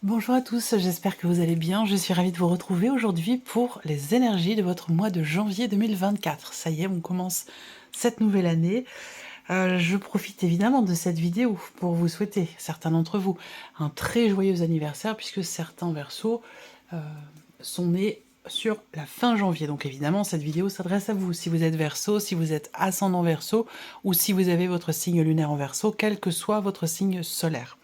Bonjour à tous, j'espère que vous allez bien. Je suis ravie de vous retrouver aujourd'hui pour les énergies de votre mois de janvier 2024. Ça y est, on commence cette nouvelle année. Je profite évidemment de cette vidéo pour vous souhaiter, certains d'entre vous, un très joyeux anniversaire puisque certains Verseaux sont nés sur la fin janvier. Donc évidemment, cette vidéo s'adresse à vous. Si vous êtes Verseau, si vous êtes ascendant Verseau ou si vous avez votre signe lunaire en Verseau, quel que soit votre signe solaire.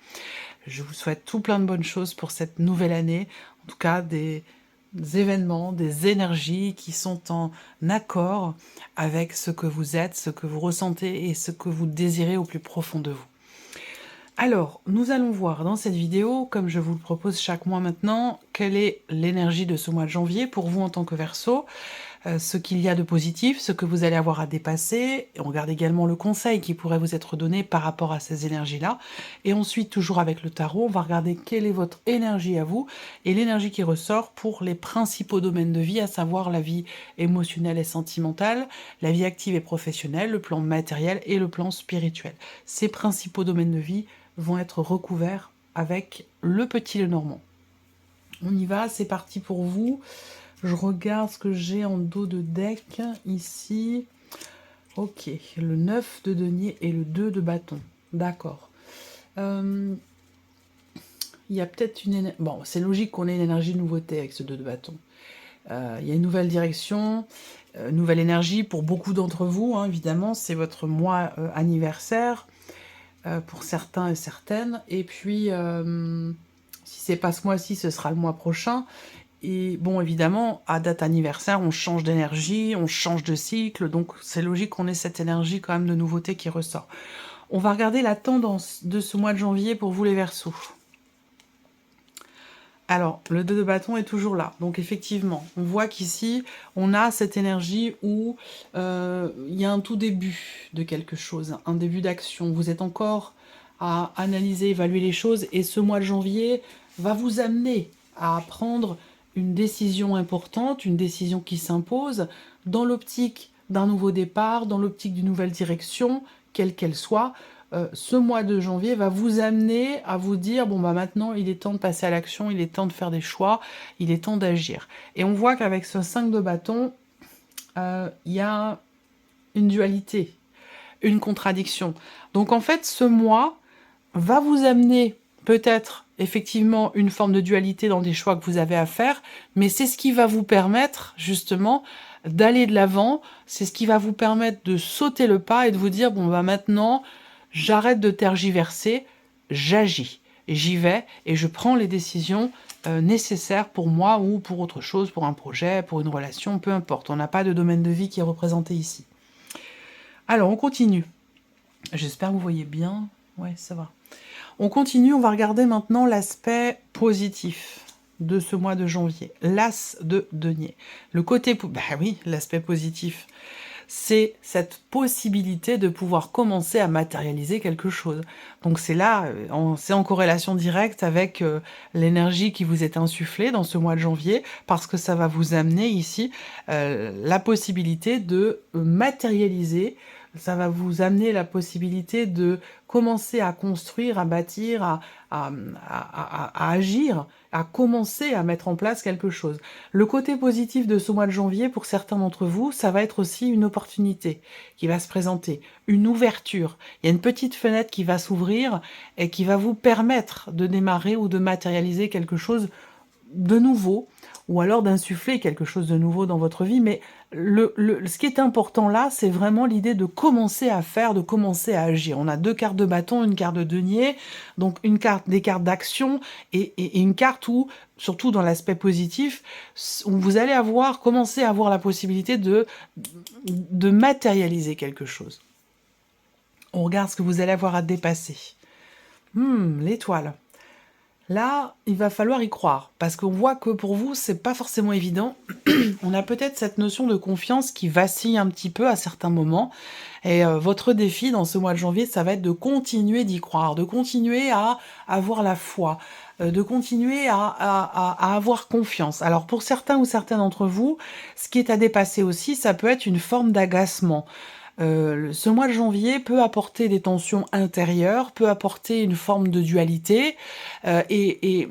Je vous souhaite tout plein de bonnes choses pour cette nouvelle année, en tout cas des événements, des énergies qui sont en accord avec ce que vous êtes, ce que vous ressentez et ce que vous désirez au plus profond de vous. Alors, nous allons voir dans cette vidéo, comme je vous le propose chaque mois maintenant, quelle est l'énergie de ce mois de janvier pour vous en tant que Verseau, ce qu'il y a de positif, ce que vous allez avoir à dépasser. Et on regarde également le conseil qui pourrait vous être donné par rapport à ces énergies-là. Et ensuite, toujours avec le tarot, on va regarder quelle est votre énergie à vous et l'énergie qui ressort pour les principaux domaines de vie, à savoir la vie émotionnelle et sentimentale, la vie active et professionnelle, le plan matériel et le plan spirituel. Ces principaux domaines de vie vont être recouverts avec le petit Lenormand. On y va, c'est parti pour vous. Je regarde ce que j'ai en dos de deck ici. Ok, le 9 de denier et le 2 de bâton. D'accord. Il y a peut-être une... Bon, c'est logique qu'on ait une énergie de nouveauté avec ce 2 de bâton. Il y a une nouvelle direction, nouvelle énergie pour beaucoup d'entre vous, hein, évidemment. C'est votre mois anniversaire pour certains et certaines. Et puis, si c'est pas ce mois-ci, ce sera le mois prochain. Et bon, évidemment, à date anniversaire, on change d'énergie, on change de cycle, donc c'est logique qu'on ait cette énergie quand même de nouveauté qui ressort. On va regarder la tendance de ce mois de janvier pour vous les Verseaux. Alors, le 2 de bâton est toujours là, donc effectivement, on voit qu'ici, on a cette énergie où il y a un tout début de quelque chose, un début d'action. Vous êtes encore à analyser, évaluer les choses, et ce mois de janvier va vous amener à prendre une décision importante, une décision qui s'impose, dans l'optique d'un nouveau départ, dans l'optique d'une nouvelle direction, quelle qu'elle soit. Ce mois de janvier va vous amener à vous dire, bon bah maintenant il est temps de passer à l'action, il est temps de faire des choix, il est temps d'agir. Et on voit qu'avec ce 5 de bâton, il y a une dualité, une contradiction. Donc en fait, ce mois va vous amener peut-être effectivement une forme de dualité dans des choix que vous avez à faire, mais c'est ce qui va vous permettre justement d'aller de l'avant, c'est ce qui va vous permettre de sauter le pas et de vous dire, bon bah maintenant, j'arrête de tergiverser, j'agis, j'y vais et je prends les décisions nécessaires pour moi ou pour autre chose, pour un projet, pour une relation, peu importe. On n'a pas de domaine de vie qui est représenté ici. Alors, on continue. J'espère que vous voyez bien. Ouais, ça va. On continue, on va regarder maintenant l'aspect positif de ce mois de janvier. L'As de denier. Le côté... Bah oui, l'aspect positif. C'est cette possibilité de pouvoir commencer à matérialiser quelque chose. Donc c'est là, c'est en corrélation directe avec l'énergie qui vous est insufflée dans ce mois de janvier, parce que ça va vous amener ici la possibilité de matérialiser, ça va vous amener la possibilité de commencer à construire, à bâtir, à agir, à commencer à mettre en place quelque chose. Le côté positif de ce mois de janvier, pour certains d'entre vous, ça va être aussi une opportunité qui va se présenter, une ouverture. Il y a une petite fenêtre qui va s'ouvrir et qui va vous permettre de démarrer ou de matérialiser quelque chose de nouveau, ou alors d'insuffler quelque chose de nouveau dans votre vie. Mais ce qui est important là, c'est vraiment l'idée de commencer à faire, de commencer à agir. On a 2 cartes de bâton, une carte de denier, donc des cartes d'action et une carte où, surtout dans l'aspect positif, où vous allez commencer à avoir la possibilité de matérialiser quelque chose. On regarde ce que vous allez avoir à dépasser. L'étoile. Là, il va falloir y croire, parce qu'on voit que pour vous, c'est pas forcément évident. On a peut-être cette notion de confiance qui vacille un petit peu à certains moments, et votre défi dans ce mois de janvier, ça va être de continuer d'y croire, de continuer à avoir la foi, de continuer à avoir confiance. Alors pour certains ou certaines d'entre vous, ce qui est à dépasser aussi, ça peut être une forme d'agacement. Ce mois de janvier peut apporter des tensions intérieures, peut apporter une forme de dualité, et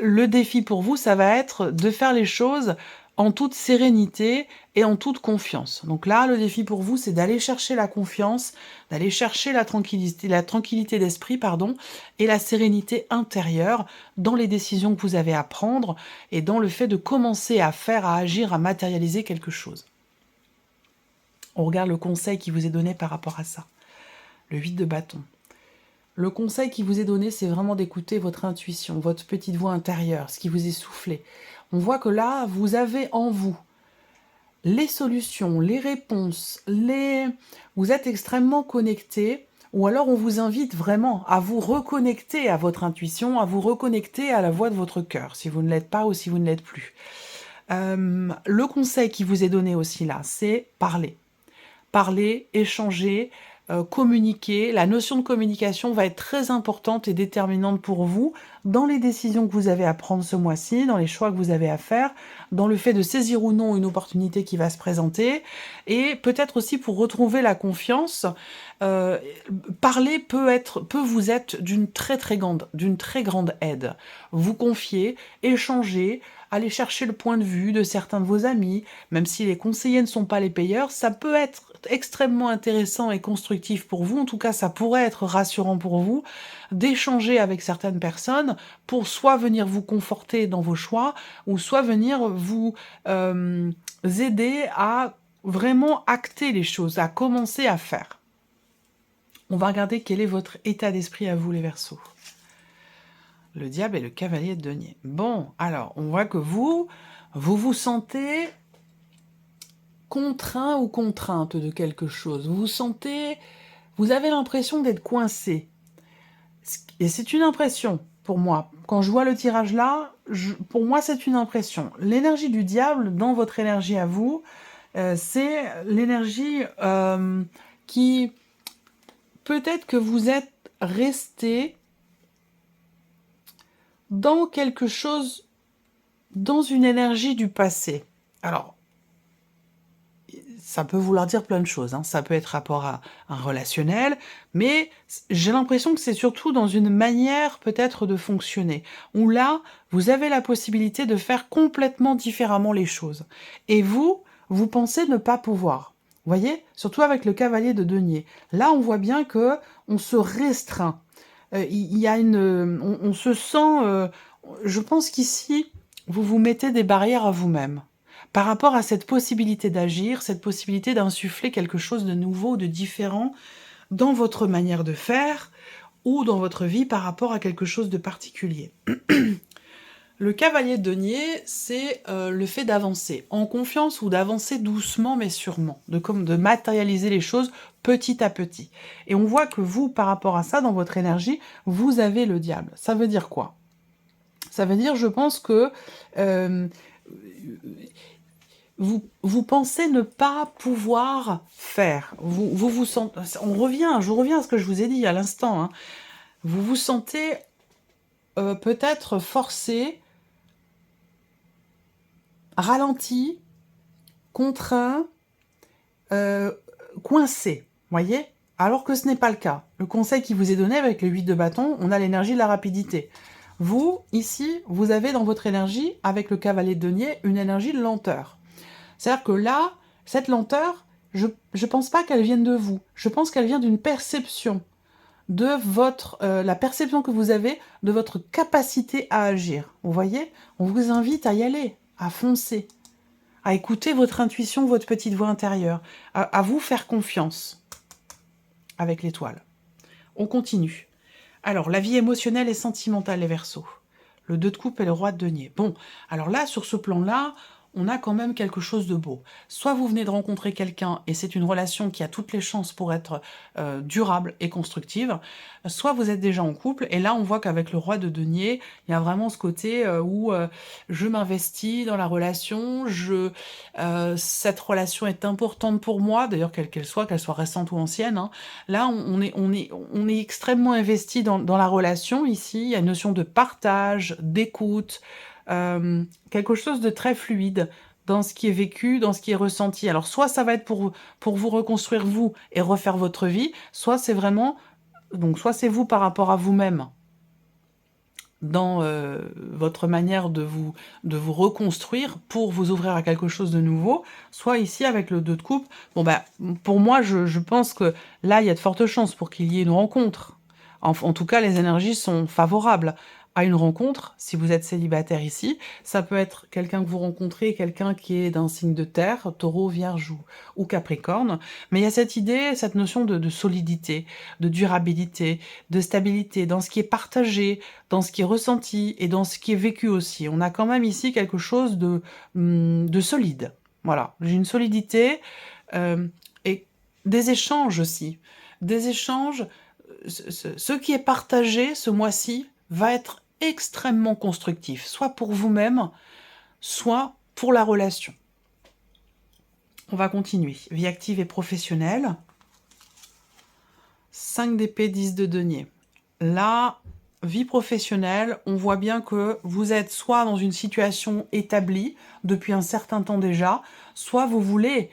le défi pour vous, ça va être de faire les choses en toute sérénité et en toute confiance. Donc là, le défi pour vous, c'est d'aller chercher la confiance, d'aller chercher la tranquillité d'esprit, pardon, et la sérénité intérieure dans les décisions que vous avez à prendre et dans le fait de commencer à faire, à agir, à matérialiser quelque chose. On regarde le conseil qui vous est donné par rapport à ça. Le 8 de bâton. Le conseil qui vous est donné, c'est vraiment d'écouter votre intuition, votre petite voix intérieure, ce qui vous est soufflé. On voit que là, vous avez en vous les solutions, les réponses, vous êtes extrêmement connecté, ou alors on vous invite vraiment à vous reconnecter à votre intuition, à vous reconnecter à la voix de votre cœur, si vous ne l'êtes pas ou si vous ne l'êtes plus. Le conseil qui vous est donné aussi là, c'est parler. Parler, échanger, communiquer. La notion de communication va être très importante et déterminante pour vous dans les décisions que vous avez à prendre ce mois-ci, dans les choix que vous avez à faire, dans le fait de saisir ou non une opportunité qui va se présenter, et peut-être aussi pour retrouver la confiance. Parler peut vous être d'une très grande aide. Vous confier, échanger, aller chercher le point de vue de certains de vos amis, même si les conseillers ne sont pas les payeurs, ça peut être extrêmement intéressant et constructif pour vous, en tout cas ça pourrait être rassurant pour vous, d'échanger avec certaines personnes pour soit venir vous conforter dans vos choix, ou soit venir vous aider à vraiment acter les choses, à commencer à faire. On va regarder quel est votre état d'esprit à vous les Verseaux. Le diable et le cavalier de denier. Bon, alors, on voit que vous vous sentez contraint ou contrainte de quelque chose. Vous avez l'impression d'être coincé. Et c'est une impression, pour moi. Quand je vois le tirage là, pour moi, c'est une impression. L'énergie du diable, dans votre énergie à vous, c'est l'énergie qui... Peut-être que vous êtes resté dans quelque chose, dans une énergie du passé. Alors, ça peut vouloir dire plein de choses, hein. Ça peut être rapport à un relationnel, mais j'ai l'impression que c'est surtout dans une manière peut-être de fonctionner, où là, vous avez la possibilité de faire complètement différemment les choses. Et vous pensez ne pas pouvoir. Vous voyez, surtout avec le cavalier de denier. Là, on voit bien que on se restreint. Il y a on se sent... je pense qu'ici, vous vous mettez des barrières à vous-même par rapport à cette possibilité d'agir, cette possibilité d'insuffler quelque chose de nouveau, de différent dans votre manière de faire ou dans votre vie par rapport à quelque chose de particulier. Le cavalier de denier, c'est le fait d'avancer en confiance ou d'avancer doucement mais sûrement, de matérialiser les choses petit à petit. Et on voit que vous, par rapport à ça, dans votre énergie, vous avez le diable. Ça veut dire quoi? Ça veut dire, je pense que vous pensez ne pas pouvoir faire. Vous sentez, je reviens à ce que je vous ai dit à l'instant, hein. Vous vous sentez peut-être forcé, ralenti, contraint, coincé, voyez? Alors que ce n'est pas le cas. Le conseil qui vous est donné avec le 8 de bâton, on a l'énergie de la rapidité. Vous, ici, vous avez dans votre énergie, avec le cavalier de denier, une énergie de lenteur. C'est-à-dire que là, cette lenteur, je ne pense pas qu'elle vienne de vous. Je pense qu'elle vient d'une perception, de la perception que vous avez de votre capacité à agir. Vous voyez? On vous invite à y aller, à foncer, à écouter votre intuition, votre petite voix intérieure, à vous faire confiance avec l'étoile. On continue. Alors, la vie émotionnelle et sentimentale, les Verseaux. Le 2 de coupe et le roi de denier. Bon, alors là, sur ce plan-là, on a quand même quelque chose de beau. Soit vous venez de rencontrer quelqu'un et c'est une relation qui a toutes les chances pour être durable et constructive, soit vous êtes déjà en couple, et là on voit qu'avec le roi de denier, il y a vraiment ce côté où je m'investis dans la relation, cette relation est importante pour moi, d'ailleurs quelle qu'elle soit récente ou ancienne, hein. Là on est extrêmement investi dans la relation ici, il y a une notion de partage, d'écoute, quelque chose de très fluide dans ce qui est vécu, dans ce qui est ressenti. Alors soit ça va être pour vous reconstruire vous et refaire votre vie, soit c'est vraiment, donc soit c'est vous par rapport à vous-même, dans votre manière de vous reconstruire pour vous ouvrir à quelque chose de nouveau, soit ici avec le 2 de coupe. Bon bah, pour moi, je pense que là, il y a de fortes chances pour qu'il y ait une rencontre. En tout cas, les énergies sont favorables à une rencontre, si vous êtes célibataire ici. Ça peut être quelqu'un que vous rencontrez, quelqu'un qui est d'un signe de terre, taureau, vierge ou capricorne. Mais il y a cette idée, cette notion de solidité, de durabilité, de stabilité, dans ce qui est partagé, dans ce qui est ressenti et dans ce qui est vécu aussi. On a quand même ici quelque chose de solide. Voilà, j'ai une solidité et des échanges aussi. Des échanges, ce qui est partagé ce mois-ci va être extrêmement constructif, soit pour vous-même, soit pour la relation. On va continuer. Vie active et professionnelle. 5 d'épée, 10 de denier. Là, vie professionnelle, on voit bien que vous êtes soit dans une situation établie depuis un certain temps déjà, soit vous voulez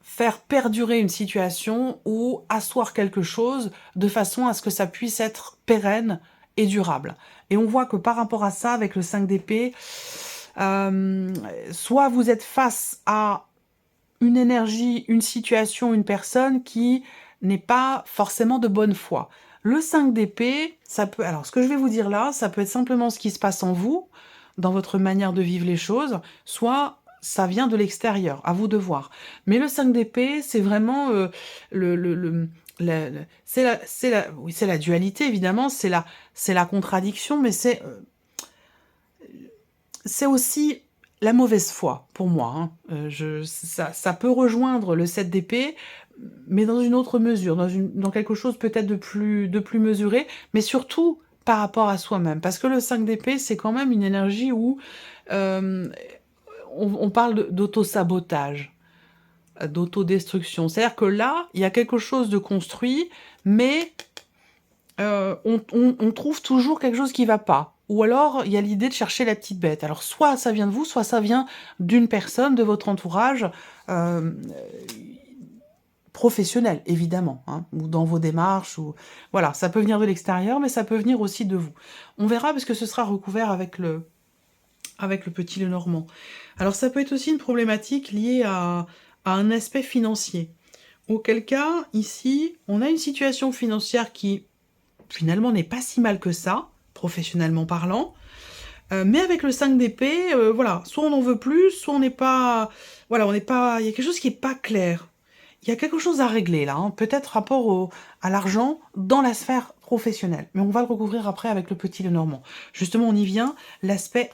faire perdurer une situation ou asseoir quelque chose de façon à ce que ça puisse être pérenne et durable. Et on voit que par rapport à ça, avec le 5 d'épée, soit vous êtes face à une énergie, une situation, une personne qui n'est pas forcément de bonne foi. Le 5 d'épée, ça peut... Alors, ce que je vais vous dire là, ça peut être simplement ce qui se passe en vous, dans votre manière de vivre les choses, soit ça vient de l'extérieur, à vous de voir. Mais le 5 d'épée, c'est vraiment c'est la dualité, évidemment, c'est la contradiction, mais c'est aussi la mauvaise foi, pour moi, hein. Ça peut rejoindre le 7 d'épée, mais dans une autre mesure, dans quelque chose peut-être de plus mesuré, mais surtout par rapport à soi-même. Parce que le 5 d'épée, c'est quand même une énergie où on parle d'auto-sabotage, d'autodestruction. C'est-à-dire que là, il y a quelque chose de construit, mais on trouve toujours quelque chose qui va pas. Ou alors, il y a l'idée de chercher la petite bête. Alors, soit ça vient de vous, soit ça vient d'une personne, de votre entourage, professionnel, évidemment, hein, ou dans vos démarches, ou voilà, ça peut venir de l'extérieur, mais ça peut venir aussi de vous. On verra, parce que ce sera recouvert avec le petit Lenormand. Alors, ça peut être aussi une problématique liée à un aspect financier. Auquel cas, ici, on a une situation financière qui finalement n'est pas si mal que ça, professionnellement parlant, mais avec le 5 d'épée, voilà, soit on en veut plus, soit on n'est pas... Voilà, on n'est pas... Il y a quelque chose qui n'est pas clair. Il y a quelque chose à régler, là, hein, peut-être rapport à l'argent dans la sphère professionnelle. Mais on va le recouvrir après avec le petit Lenormand. Justement, on y vient, l'aspect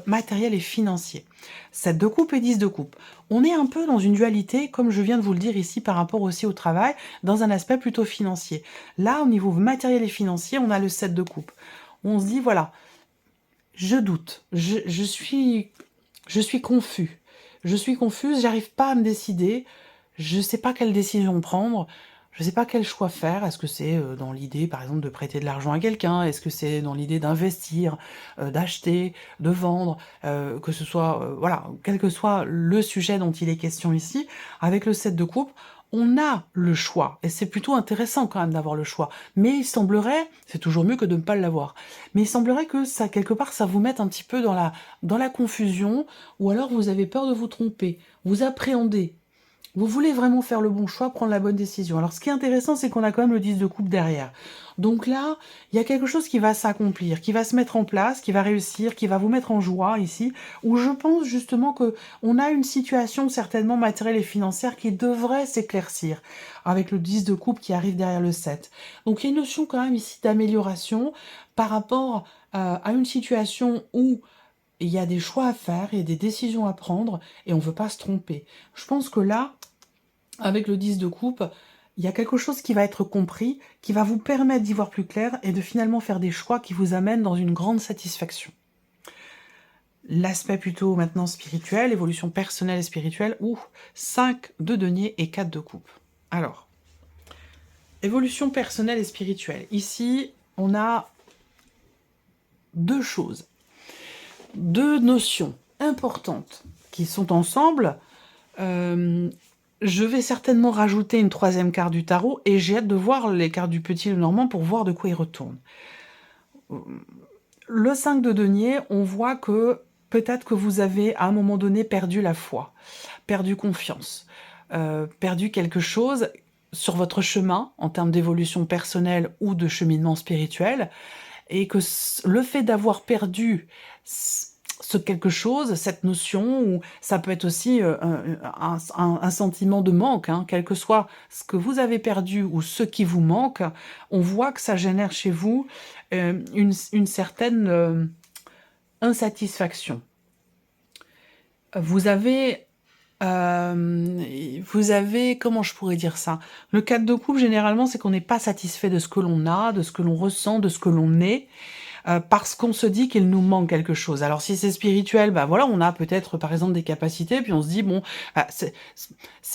matériel et financier. 7 de coupe et 10 de coupe. On est un peu dans une dualité, comme je viens de vous le dire ici, par rapport aussi au travail, dans un aspect plutôt financier. Là, au niveau matériel et financier, on a le 7 de coupe. On se dit, voilà, je doute, je suis confus. Je suis confuse, j'arrive pas à me décider, je sais pas quelle décision prendre, je sais pas quel choix faire. Est-ce que c'est dans l'idée, par exemple, de prêter de l'argent à quelqu'un? Est-ce que c'est dans l'idée d'investir, d'acheter, de vendre, que ce soit, voilà, quel que soit le sujet dont il est question ici, avec le 7 de coupe, on a le choix. Et c'est plutôt intéressant quand même d'avoir le choix. Mais il semblerait, c'est toujours mieux que de ne pas l'avoir, mais il semblerait que ça, quelque part, ça vous mette un petit peu dans la confusion, ou alors vous avez peur de vous tromper, vous appréhendez. Vous voulez vraiment faire le bon choix, prendre la bonne décision. Alors, ce qui est intéressant, c'est qu'on a quand même le 10 de coupe derrière. Donc là, il y a quelque chose qui va s'accomplir, qui va se mettre en place, qui va réussir, qui va vous mettre en joie ici, où je pense justement que on a une situation certainement matérielle et financière qui devrait s'éclaircir, avec le 10 de coupe qui arrive derrière le 7. Donc il y a une notion quand même ici d'amélioration par rapport à une situation où il y a des choix à faire, il y a des décisions à prendre, et on ne veut pas se tromper. Je pense que là, avec le 10 de coupe, il y a quelque chose qui va être compris, qui va vous permettre d'y voir plus clair, et de finalement faire des choix qui vous amènent dans une grande satisfaction. L'aspect plutôt maintenant spirituel, évolution personnelle et spirituelle, 5 de denier et 4 de coupe. Alors, évolution personnelle et spirituelle. Ici, on a deux choses, deux notions importantes qui sont ensemble. Je vais certainement rajouter une troisième carte du tarot et j'ai hâte de voir les cartes du Petit Lenormand pour voir de quoi il retourne. Le 5 de denier, on voit que peut-être que vous avez à un moment donné perdu la foi, perdu confiance, perdu quelque chose sur votre chemin en termes d'évolution personnelle ou de cheminement spirituel, et que le fait d'avoir perdu ce quelque chose, cette notion, ou ça peut être aussi un sentiment de manque, hein, quel que soit ce que vous avez perdu ou ce qui vous manque, on voit que ça génère chez vous une certaine insatisfaction. Vous avez, comment je pourrais dire ça? Le 4 de coupe, généralement, c'est qu'on n'est pas satisfait de ce que l'on a, de ce que l'on ressent, de ce que l'on est, parce qu'on se dit qu'il nous manque quelque chose. Alors si c'est spirituel, bah voilà, on a peut-être par exemple des capacités, puis on se dit bon, c'est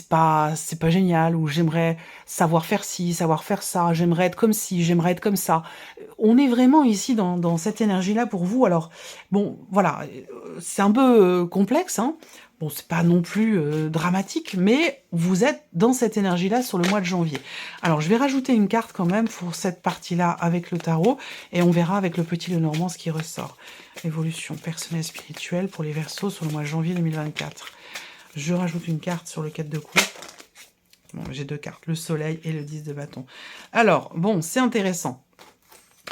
pas génial, ou j'aimerais savoir faire ci, savoir faire ça, j'aimerais être comme ci, j'aimerais être comme ça. On est vraiment ici dans cette énergie-là pour vous. Alors bon, voilà, c'est un peu complexe, hein. Bon, c'est pas non plus dramatique, mais vous êtes dans cette énergie-là sur le mois de janvier. Alors, je vais rajouter une carte quand même pour cette partie-là avec le tarot, et on verra avec le Petit Lenormand ce qui ressort. Évolution personnelle spirituelle pour les Verseaux sur le mois de janvier 2024. Je rajoute une carte sur le 4 de coupe. Bon, j'ai deux cartes, le soleil et le 10 de bâton. Alors, bon, c'est intéressant.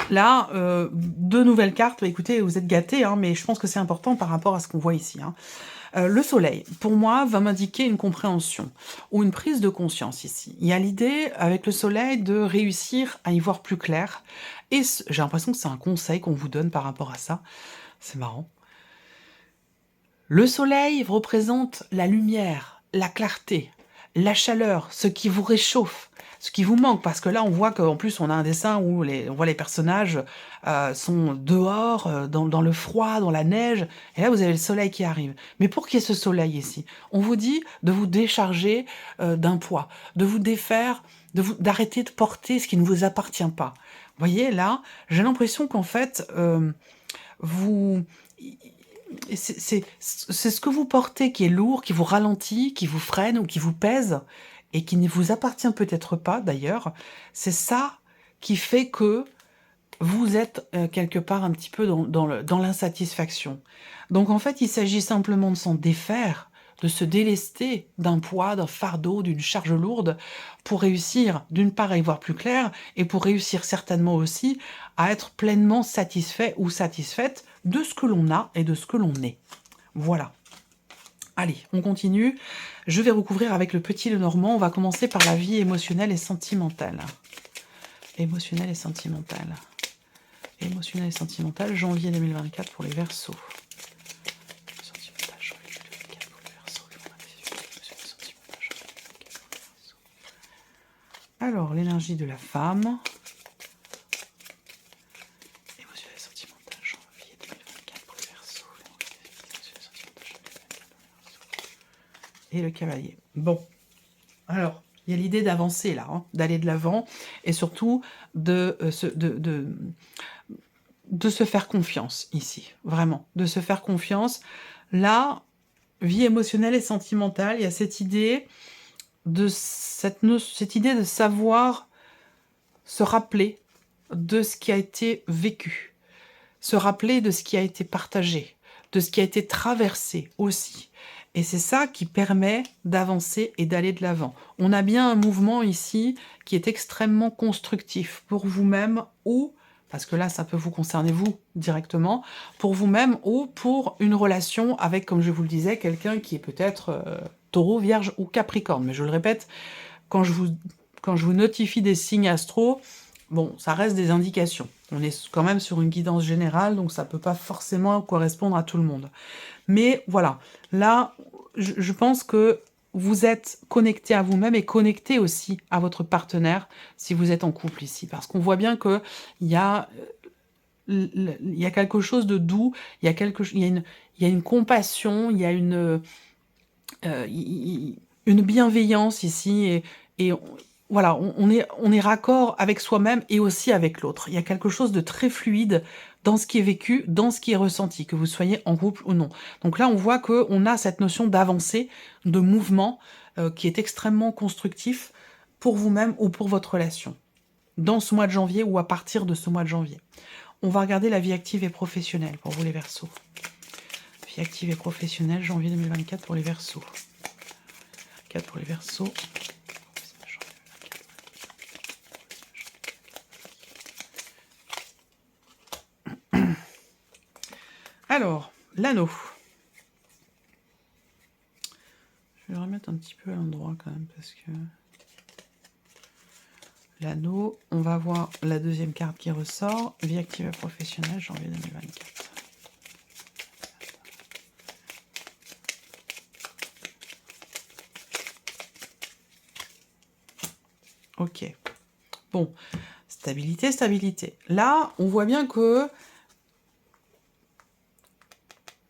Là, deux nouvelles cartes. Bah, écoutez, vous êtes gâtés, hein, mais je pense que c'est important par rapport à ce qu'on voit ici, hein. Le soleil, pour moi, va m'indiquer une compréhension ou une prise de conscience ici. Il y a l'idée, avec le soleil, de réussir à y voir plus clair. Et j'ai l'impression que c'est un conseil qu'on vous donne par rapport à ça. C'est marrant. Le soleil représente la lumière, la clarté, la chaleur, ce qui vous réchauffe, ce qui vous manque, parce que là on voit qu'en plus on a un dessin où on voit les personnages sont dehors, dans le froid, dans la neige, et là vous avez le soleil qui arrive. Mais pour qu'il y ait ce soleil ici, on vous dit de vous décharger d'un poids, de vous défaire, d'arrêter de porter ce qui ne vous appartient pas. Vous voyez, là, j'ai l'impression qu'en fait, c'est ce que vous portez qui est lourd, qui vous ralentit, qui vous freine ou qui vous pèse, et qui ne vous appartient peut-être pas d'ailleurs. C'est ça qui fait que vous êtes quelque part un petit peu dans l'insatisfaction. Donc en fait, il s'agit simplement de s'en défaire, de se délester d'un poids, d'un fardeau, d'une charge lourde, pour réussir d'une part à y voir plus clair, et pour réussir certainement aussi à être pleinement satisfait ou satisfaite de ce que l'on a et de ce que l'on est. Voilà. Allez, on continue. Je vais recouvrir avec le Petit Lenormand. On va commencer par la vie émotionnelle et sentimentale. Émotionnelle et sentimentale. Émotionnelle et sentimentale, janvier 2024 pour les Verseaux. Sentimentale, janvier 2024 pour les Verseaux. Alors, l'énergie de la femme. Émotionnelle et sentimentale, janvier 2024 pour les Verseaux. Et le cavalier. Bon, alors, il y a l'idée d'avancer là, hein, d'aller de l'avant, et surtout de se faire confiance ici, vraiment, de se faire confiance. Là, vie émotionnelle et sentimentale, il y a cette idée de cette idée de savoir se rappeler de ce qui a été vécu, se rappeler de ce qui a été partagé, de ce qui a été traversé aussi. Et c'est ça qui permet d'avancer et d'aller de l'avant. On a bien un mouvement ici qui est extrêmement constructif pour vous-même, ou, parce que là ça peut vous concerner vous directement, pour vous-même ou pour une relation avec, comme je vous le disais, quelqu'un qui est peut-être taureau, vierge ou capricorne. Mais je le répète, quand je vous notifie des signes astro, Bon, ça reste des indications. On est quand même sur une guidance générale, donc ça peut pas forcément correspondre à tout le monde. Mais voilà, là, je pense que vous êtes connecté à vous-même et connecté aussi à votre partenaire si vous êtes en couple ici. Parce qu'on voit bien qu'il y a, il y a quelque chose de doux, il y a une compassion, il y a une bienveillance ici. Et voilà, on est raccord avec soi-même et aussi avec l'autre. Il y a quelque chose de très fluide dans ce qui est vécu, dans ce qui est ressenti, que vous soyez en couple ou non. Donc là, on voit qu'on a cette notion d'avancée, de mouvement, qui est extrêmement constructif pour vous-même ou pour votre relation, dans ce mois de janvier ou à partir de ce mois de janvier. On va regarder la vie active et professionnelle pour vous les Verseaux. Vie active et professionnelle, janvier 2024 pour les Verseaux. 4 pour les Verseaux. Alors, l'anneau. Je vais le remettre un petit peu à l'endroit quand même parce que... L'anneau, on va voir la deuxième carte qui ressort. Vie active et professionnelle, janvier 2024. Ok. Bon, stabilité, stabilité. Là, on voit bien que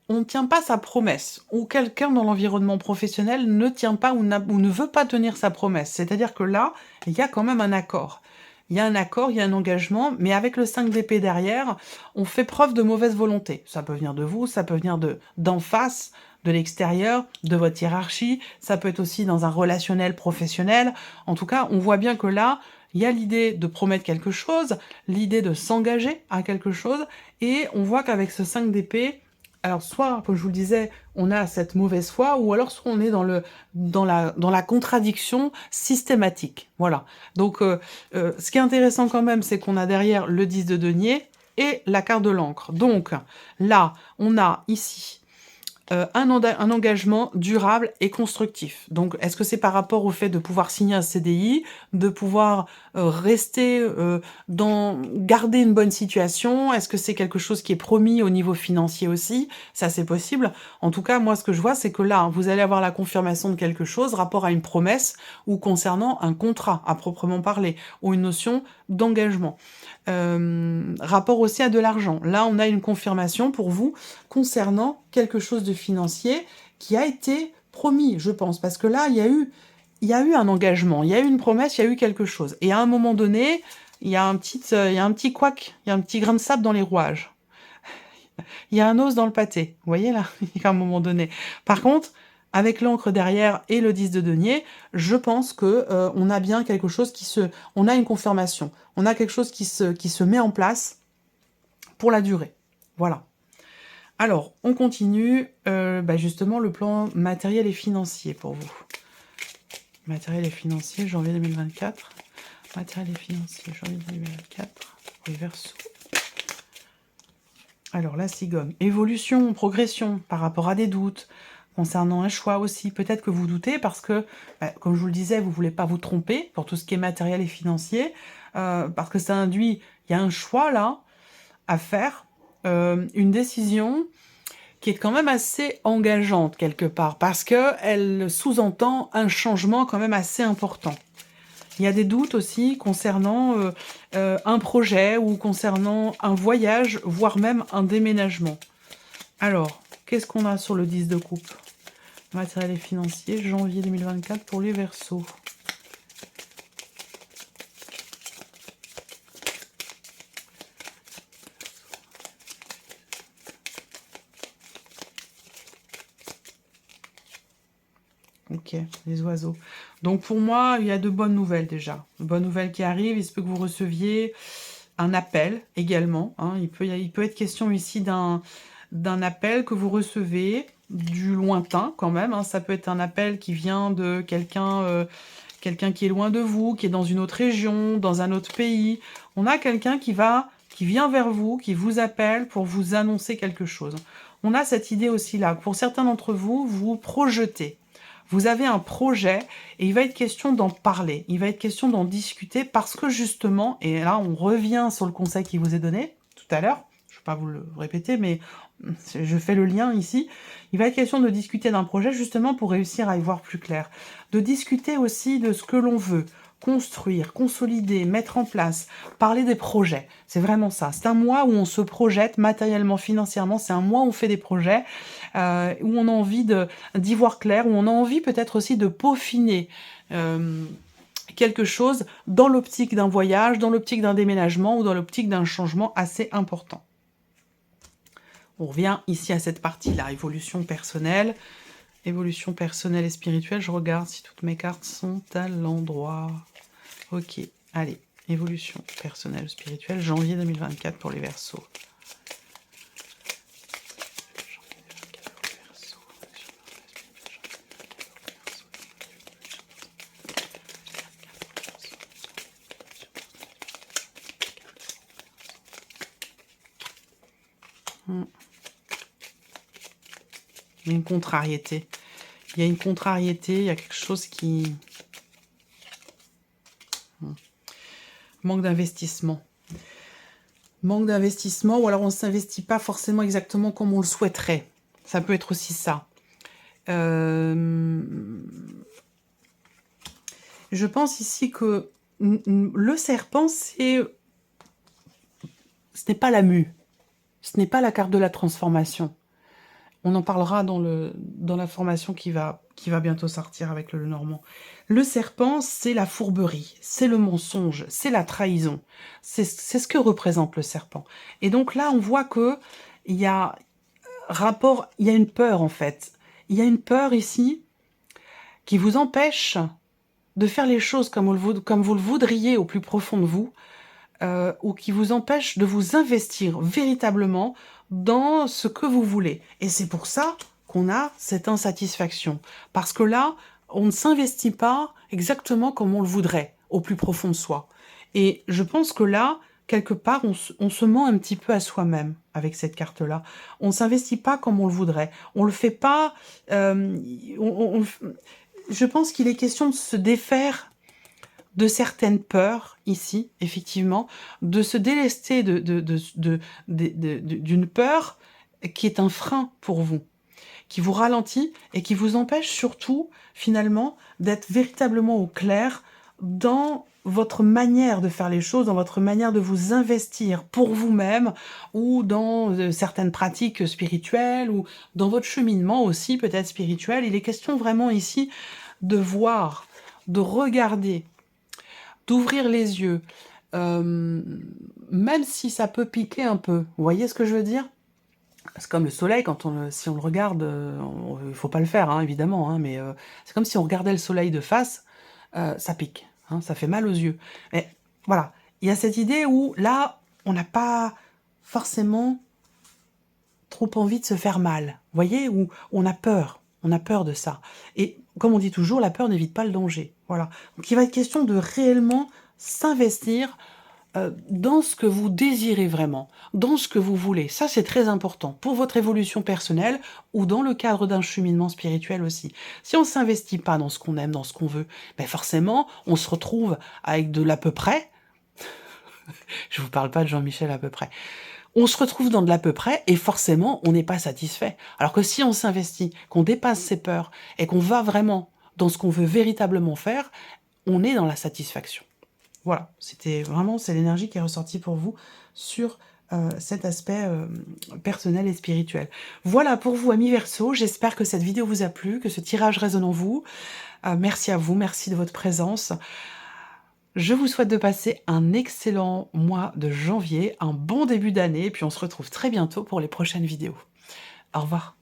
on ne tient pas sa promesse, ou quelqu'un dans l'environnement professionnel ne tient pas ou ne veut pas tenir sa promesse. C'est-à-dire que là, il y a quand même un accord. Il y a un accord, il y a un engagement, mais avec le 5 d'épée derrière, on fait preuve de mauvaise volonté. Ça peut venir de vous, ça peut venir d'en face, de l'extérieur, de votre hiérarchie, ça peut être aussi dans un relationnel professionnel. En tout cas, on voit bien que là, il y a l'idée de promettre quelque chose, l'idée de s'engager à quelque chose, et on voit qu'avec ce 5 d'épée, alors soit, comme je vous le disais, on a cette mauvaise foi, ou alors soit on est dans la contradiction systématique. Voilà. Donc, ce qui est intéressant quand même, c'est qu'on a derrière le 10 de denier et la carte de l'encre. Donc, là, on a ici un engagement durable et constructif. Donc, est-ce que c'est par rapport au fait de pouvoir signer un CDI, de pouvoir rester garder une bonne situation? Est-ce que c'est quelque chose qui est promis au niveau financier aussi? Ça, c'est possible. En tout cas, moi, ce que je vois, c'est que là, vous allez avoir la confirmation de quelque chose, rapport à une promesse ou concernant un contrat, à proprement parler, ou une notion d'engagement. Rapport aussi à de l'argent. Là, on a une confirmation pour vous concernant quelque chose de financier qui a été promis, je pense, parce que là, il y a eu un engagement, il y a eu une promesse, il y a eu quelque chose. Et à un moment donné, il y a un petit couac, il y a un petit grain de sable dans les rouages. Il y a un os dans le pâté, vous voyez là, à un moment donné. Par contre, avec l'encre derrière et le 10 de denier, je pense que on a bien quelque chose on a une confirmation, on a quelque chose qui se met en place pour la durée. Voilà. Alors, on continue, justement, le plan matériel et financier pour vous. Matériel et financier, janvier 2024. Matériel et financier, janvier 2024. Pour les Verseaux. Alors, la cigogne. Évolution, progression par rapport à des doutes. Concernant un choix aussi, peut-être que vous doutez parce que, comme je vous le disais, vous ne voulez pas vous tromper pour tout ce qui est matériel et financier, parce que ça induit, il y a un choix là à faire, une décision qui est quand même assez engageante quelque part, parce qu'elle sous-entend un changement quand même assez important. Il y a des doutes aussi concernant un projet ou concernant un voyage, voire même un déménagement. Alors, qu'est-ce qu'on a sur le 10 de coupe? Matériel et financier, janvier 2024 pour les Verseaux. Ok, les oiseaux. Donc pour moi, il y a de bonnes nouvelles déjà. De bonnes nouvelles qui arrivent. Il se peut que vous receviez un appel également. Hein. Il peut être question ici d'un appel que vous recevez du lointain quand même. Hein. Ça peut être un appel qui vient de quelqu'un qui est loin de vous, qui est dans une autre région, dans un autre pays. On a quelqu'un qui vient vers vous, qui vous appelle pour vous annoncer quelque chose. On a cette idée aussi là. Pour certains d'entre vous, vous projetez. Vous avez un projet et il va être question d'en parler, il va être question d'en discuter parce que justement, et là on revient sur le conseil qui vous est donné tout à l'heure, je ne vais pas vous le répéter, mais je fais le lien ici, il va être question de discuter d'un projet justement pour réussir à y voir plus clair, de discuter aussi de ce que l'on veut, construire, consolider, mettre en place, parler des projets. C'est vraiment ça. C'est un mois où on se projette matériellement, financièrement. C'est un mois où on fait des projets, où on a envie d'y voir clair, où on a envie peut-être aussi de peaufiner quelque chose dans l'optique d'un voyage, dans l'optique d'un déménagement ou dans l'optique d'un changement assez important. On revient ici à cette partie-là, évolution personnelle. Évolution personnelle et spirituelle, je regarde si toutes mes cartes sont à l'endroit. Ok, allez, évolution personnelle spirituelle, janvier 2024 pour les Verseaux. Il y a une contrariété. Il y a une contrariété, il y a quelque chose qui... Manque d'investissement. Manque d'investissement, ou alors on ne s'investit pas forcément exactement comme on le souhaiterait. Ça peut être aussi ça. Je pense ici que le serpent, ce n'est pas la mue. Ce n'est pas la carte de la transformation. On en parlera dans la formation qui va bientôt sortir avec le Lenormand. Le serpent, c'est la fourberie, c'est le mensonge, c'est la trahison. C'est ce que représente le serpent. Et donc là, on voit que il y a une peur en fait. Il y a une peur ici qui vous empêche de faire les choses comme vous le voudriez au plus profond de vous, ou qui vous empêche de vous investir véritablement dans ce que vous voulez. Et c'est pour ça qu'on a cette insatisfaction. Parce que là, on ne s'investit pas exactement comme on le voudrait, au plus profond de soi. Et je pense que là, quelque part, on se ment un petit peu à soi-même avec cette carte-là. On ne s'investit pas comme on le voudrait. On le fait pas... je pense qu'il est question de se défaire de certaines peurs, ici, effectivement, de se délester d'une peur qui est un frein pour vous, qui vous ralentit et qui vous empêche surtout, finalement, d'être véritablement au clair dans votre manière de faire les choses, dans votre manière de vous investir pour vous-même ou dans certaines pratiques spirituelles ou dans votre cheminement aussi, peut-être spirituel. Il est question vraiment ici de voir, de regarder, d'ouvrir les yeux, même si ça peut piquer un peu. Vous voyez ce que je veux dire? C'est comme le soleil, si on le regarde, il ne faut pas le faire, hein, évidemment, hein, mais c'est comme si on regardait le soleil de face, ça pique, hein, ça fait mal aux yeux. Mais voilà, il y a cette idée où, là, on n'a pas forcément trop envie de se faire mal, vous voyez, où on a peur de ça. Et comme on dit toujours, la peur n'évite pas le danger. Voilà. Donc il va être question de réellement s'investir dans ce que vous désirez vraiment, dans ce que vous voulez. Ça, c'est très important pour votre évolution personnelle ou dans le cadre d'un cheminement spirituel aussi. Si on ne s'investit pas dans ce qu'on aime, dans ce qu'on veut, ben forcément, on se retrouve avec de l'à peu près. Je vous parle pas de Jean-Michel à peu près. On se retrouve dans de l'à peu près et forcément, on n'est pas satisfait. Alors que si on s'investit, qu'on dépasse ses peurs et qu'on va vraiment dans ce qu'on veut véritablement faire, on est dans la satisfaction. Voilà, c'est l'énergie qui est ressortie pour vous sur cet aspect personnel et spirituel. Voilà pour vous, amis Verseaux. J'espère que cette vidéo vous a plu, que ce tirage résonne en vous. Merci à vous, merci de votre présence. Je vous souhaite de passer un excellent mois de janvier, un bon début d'année, et puis on se retrouve très bientôt pour les prochaines vidéos. Au revoir.